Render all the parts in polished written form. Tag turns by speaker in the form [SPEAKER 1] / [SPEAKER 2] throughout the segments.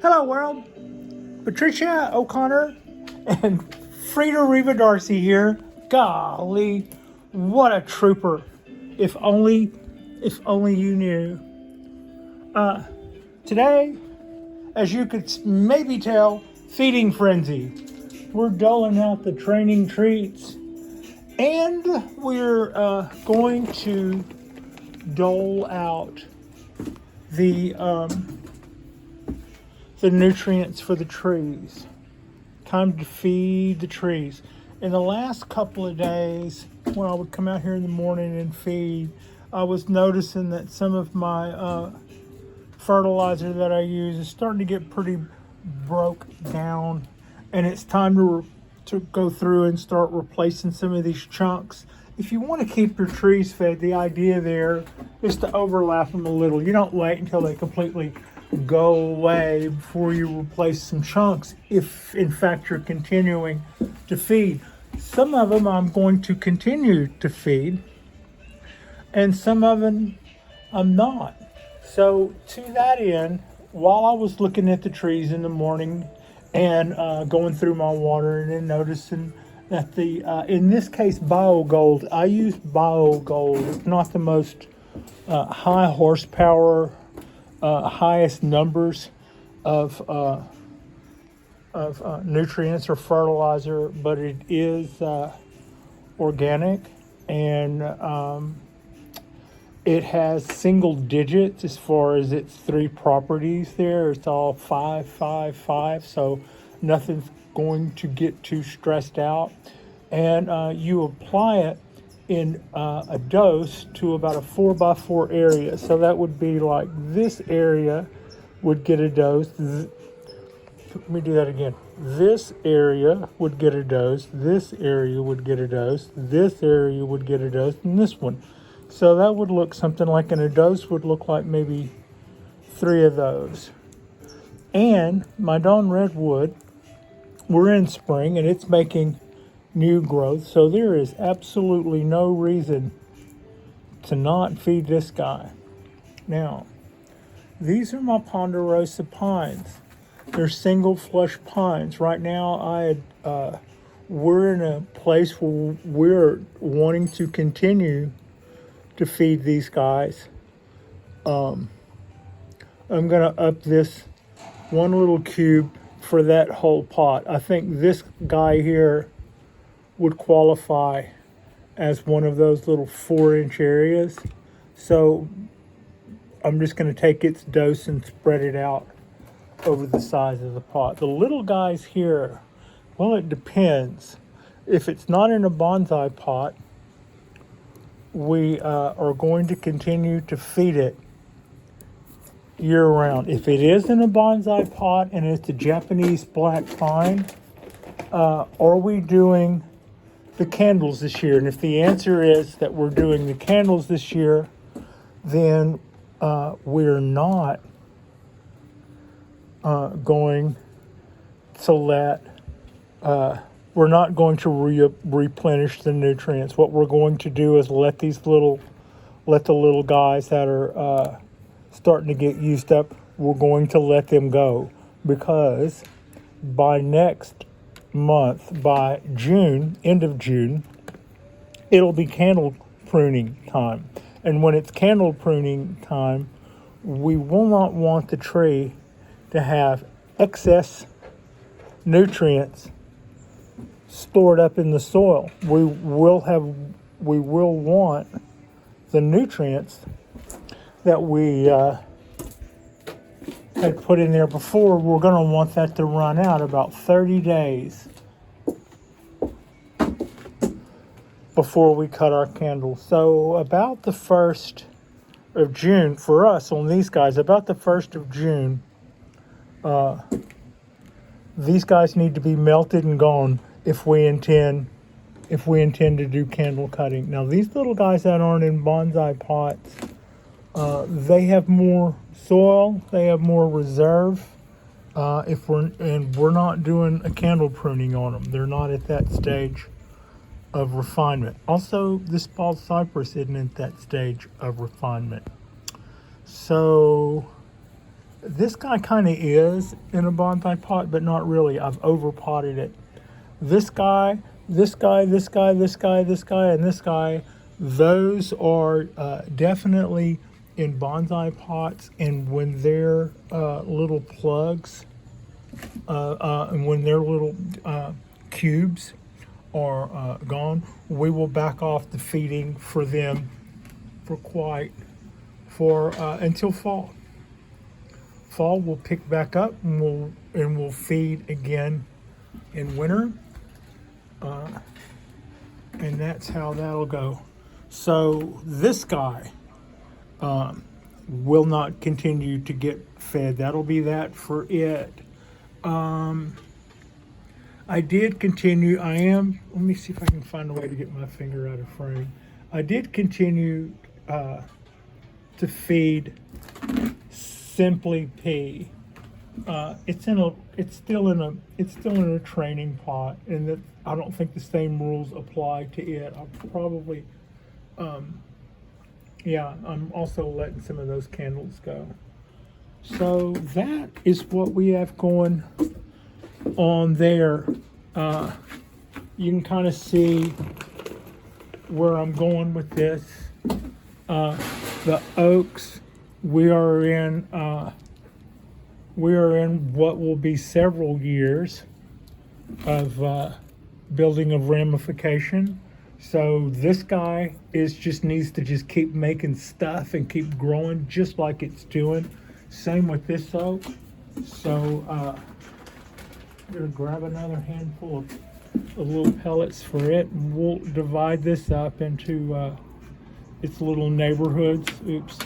[SPEAKER 1] Hello world, Patricia O'Connor and Frida Reva Darcy here. Golly, what a trooper. If only you knew. Today, as you could maybe tell, feeding frenzy. We're doling out the training treats and we're going to dole out the nutrients for the trees. Time to feed the trees. In the last couple of days, when I would come out here in the morning and feed, I was noticing that some of my fertilizer that I use is starting to get pretty broke down, and it's time to go through and start replacing some of these chunks. If you want to keep your trees fed, the idea there is to overlap them a little. You don't wait until they completely go away before you replace some chunks, if in fact you're continuing to feed. Some of them I'm going to continue to feed, and some of them I'm not. So to that end, while I was looking at the trees in the morning and going through my water and then noticing that the, in this case, BioGold, I use BioGold. It's not the most high horsepower, highest numbers of nutrients or fertilizer, but it is organic, and it has single digits as far as its three properties there. It's all 5, 5, 5, so nothing's going to get too stressed out. And you apply it in a dose to about a 4x4 area. So that would be like this area would get a dose. Let me do that again. This area would get a dose. This area would get a dose. This area would get a dose. And this one. So that would look something like, and a dose would look like maybe 3 of those. And my Dawn Redwood, we're in spring and it's making new growth, so there is absolutely no reason to not feed this guy. Now, these are my ponderosa pines. They're single flush pines. Right now, we're in a place where we're wanting to continue to feed these guys. I'm gonna up this one little cube for that whole pot. I think this guy here would qualify as one of those little 4-inch areas. So I'm just going to take its dose and spread it out over the size of the pot. The little guys here, well, it depends. If it's not in a bonsai pot, we are going to continue to feed it year round. If it is in a bonsai pot and it's a Japanese black pine, are we doing the candles this year? And if the answer is that we're doing the candles this year, then we're not going to we're not going to replenish the nutrients. What we're going to do is let the little guys that are starting to get used up, we're going to let them go, because by next month, by June, end of June, it'll be candle pruning time. And when it's candle pruning time, we will not want the tree to have excess nutrients stored up in the soil. We will want the nutrients that we had put in there before. We're going to want that to run out about 30 days before we cut our candles. So about the 1st of June, for us on these guys, about the 1st of June, these guys need to be melted and gone if we intend to do candle cutting. Now these little guys that aren't in bonsai pots, they have more soil, they have more reserve. We're not doing a candle pruning on them. They're not at that stage of refinement. Also, this Bald Cypress isn't at that stage of refinement. So This guy kind of is in a bonsai pot, but not really. I've over potted it. This guy, this guy, this guy, this guy, this guy, and this guy, those are definitely in bonsai pots. And when they're little plugs, and when their little cubes are gone, we will back off the feeding for them for until fall. Fall we'll pick back up and we'll feed again in winter, and that's how that'll go. So this guy will not continue to get fed. That'll be that for it. I did continue. Let me see if I can find a way to get my finger out of frame. I did continue to feed Simply Pea. It's still in a training pot, and that I don't think the same rules apply to it. I'll probably, I'm also letting some of those candles go. So that is what we have going on there. You can kind of see where I'm going with this. The oaks, we are in what will be several years of building of ramification. So this guy needs to just keep making stuff and keep growing just like it's doing. Same with this oak. So I'm gonna grab another handful of little pellets for it, and we'll divide this up into its little neighborhoods. Oops.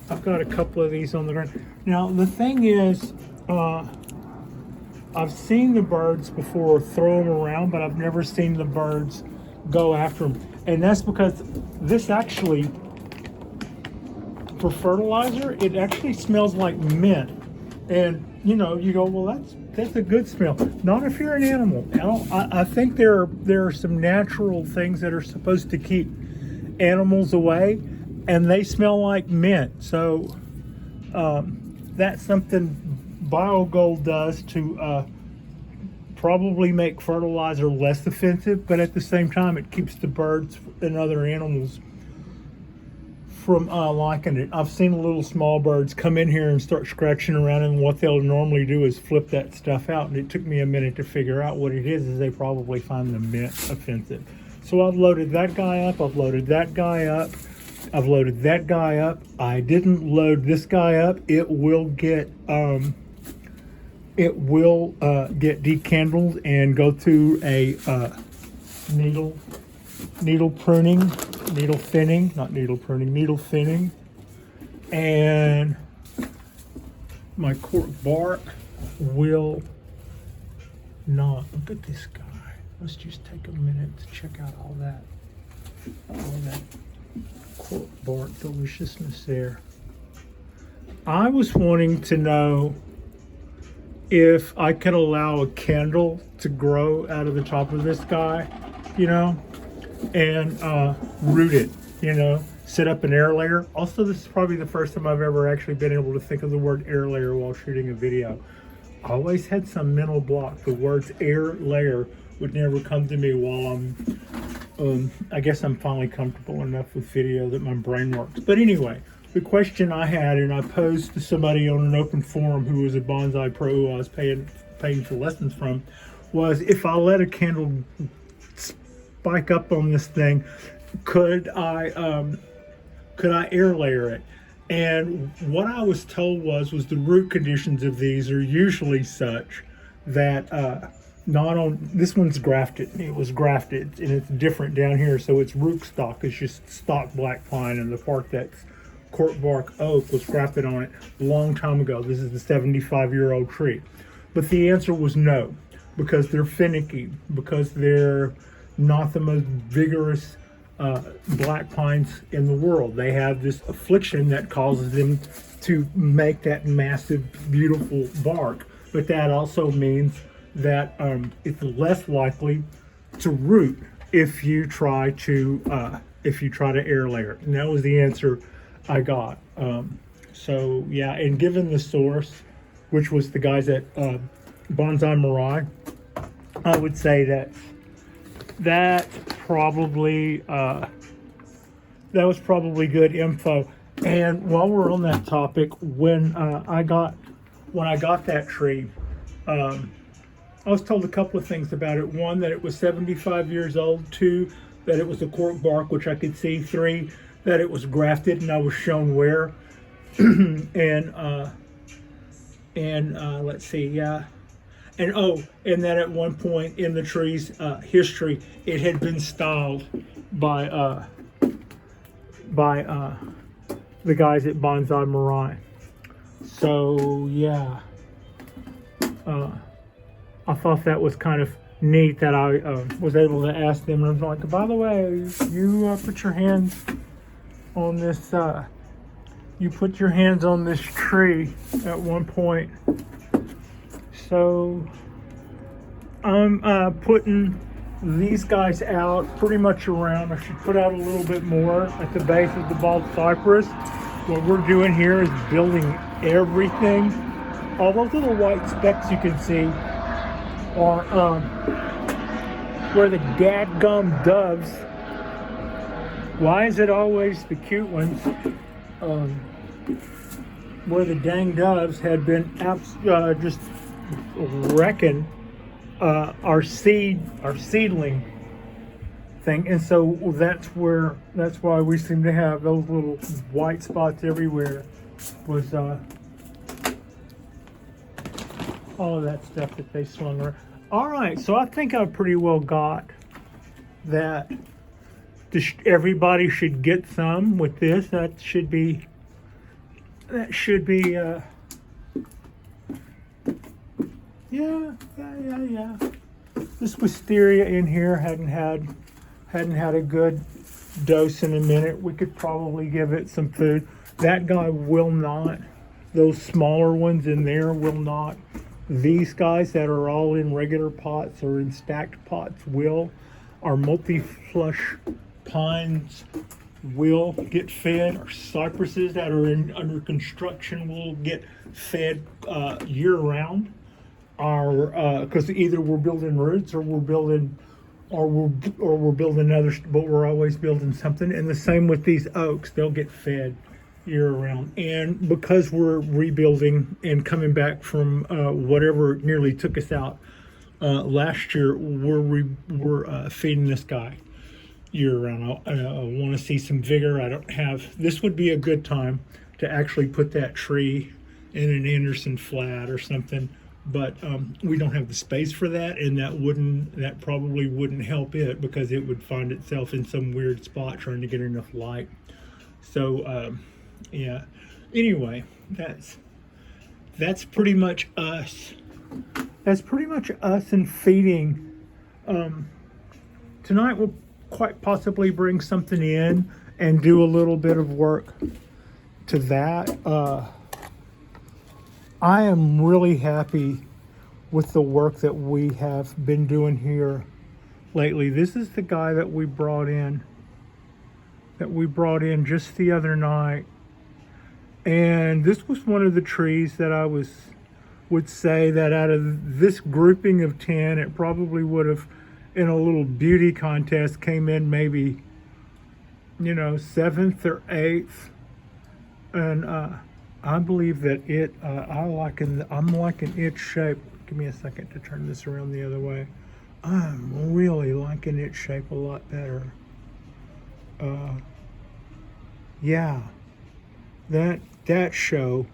[SPEAKER 1] I've got a couple of these on the ground. Now the thing is, I've seen the birds before throw them around, but I've never seen the birds go after them. And that's because this actually, for fertilizer, it actually smells like mint. And you go, well, that's a good smell. Not if you're an animal. I think there are some natural things that are supposed to keep animals away, and they smell like mint. So that's something BioGold does to probably make fertilizer less offensive, but at the same time it keeps the birds and other animals from liking it. I've seen little small birds come in here and start scratching around, and what they'll normally do is flip that stuff out, and it took me a minute to figure out what it is they probably find the mint offensive. So I've loaded that guy up, I've loaded that guy up, I've loaded that guy up. I didn't load this guy up. It will get decandled and go through a needle pruning, needle thinning, not needle pruning, needle thinning. And my cork bark will not. Look at this guy. Let's just take a minute to check out all that cork bark deliciousness there. I was wanting to know if I could allow a candle to grow out of the top of this guy, and root it, set up an air layer. Also, this is probably the first time I've ever actually been able to think of the word air layer while shooting a video. I always had some mental block. The words air layer would never come to me while I guess I'm finally comfortable enough with video that my brain works. But anyway, the question I had, and I posed to somebody on an open forum who was a bonsai pro who I was paying for lessons from, was if I let a candle spike up on this thing, could I air layer it? And what I was told was the root conditions of these are usually such that this one's grafted. It was grafted, and it's different down here. So its rootstock is just stock black pine, and the part that's Cork Bark oak was grafted on it a long time ago. This is the 75-year-old tree. But the answer was no, because they're finicky, because they're not the most vigorous black pines in the world. They have this affliction that causes them to make that massive, beautiful bark. But that also means that it's less likely to root if you try to air layer. And that was the answer I got. So yeah, and given the source, which was the guys at Bonsai Mirai, I would say that probably that was probably good info. And while we're on that topic, when I got that tree, I was told a couple of things about it. One, that it was 75 years old. Two, that it was a cork bark, which I could see. Three, that it was grafted, and I was shown where. and let's see, yeah. And that at one point in the tree's history, it had been styled by the guys at Bonsai Mirai. So yeah, I thought that was kind of neat that I was able to ask them. And I was like, by the way, you put your hands on this. You put your hands on this tree at one point. So I'm putting these guys out pretty much around. I should put out a little bit more at the base of the Bald Cypress. What we're doing here is building everything. All those little white specks you can see are where the dadgum doves. Why is it always the cute ones? Where the dang doves had been just wrecking our seedling thing, and so that's why we seem to have those little white spots everywhere. Was all of that stuff that they swung around. All right, so I think I pretty well got that. Everybody should get some with this. That should be yeah. This wisteria in here hadn't had a good dose in a minute. We could probably give it some food. That guy will not. Those smaller ones in there will not. These guys that are all in regular pots or in stacked pots will. Our multi-flush pines will get fed. Our cypresses that are under construction will get fed year-round. Because either we're building roots or we're building other, but we're always building something. And the same with these oaks; they'll get fed year-round. And because we're rebuilding and coming back from whatever nearly took us out last year, we're feeding this guy year-round. I want to see some vigor. I don't have. This would be a good time to actually put that tree in an Anderson flat or something. But we don't have the space for that, and that probably wouldn't help it because it would find itself in some weird spot trying to get enough light. So yeah. Anyway, that's pretty much us. That's pretty much us in feeding. Tonight we'll quite possibly bring something in and do a little bit of work to that. I am really happy with the work that we have been doing here lately. This is the guy that we brought in just the other night. And this was one of the trees that I would say that out of this grouping of 10, it probably would have, in a little beauty contest, came in maybe, 7th or 8th. And I believe that I'm liking its shape. Give me a second to turn this around the other way. I'm really liking its shape a lot better. Yeah, that show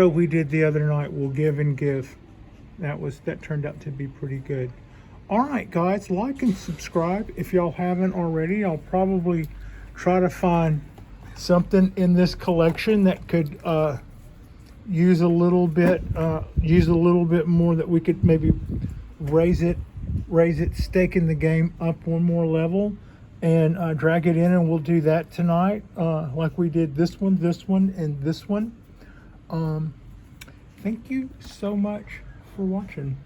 [SPEAKER 1] we did the other night, Will Give and Give. That turned out to be pretty good. All right, guys, like and subscribe if y'all haven't already. I'll probably try to find something in this collection that could use a little bit more, that we could maybe raise it, staking the game up one more level, and drag it in, and we'll do that tonight, like we did this one, and this one. Thank you so much for watching.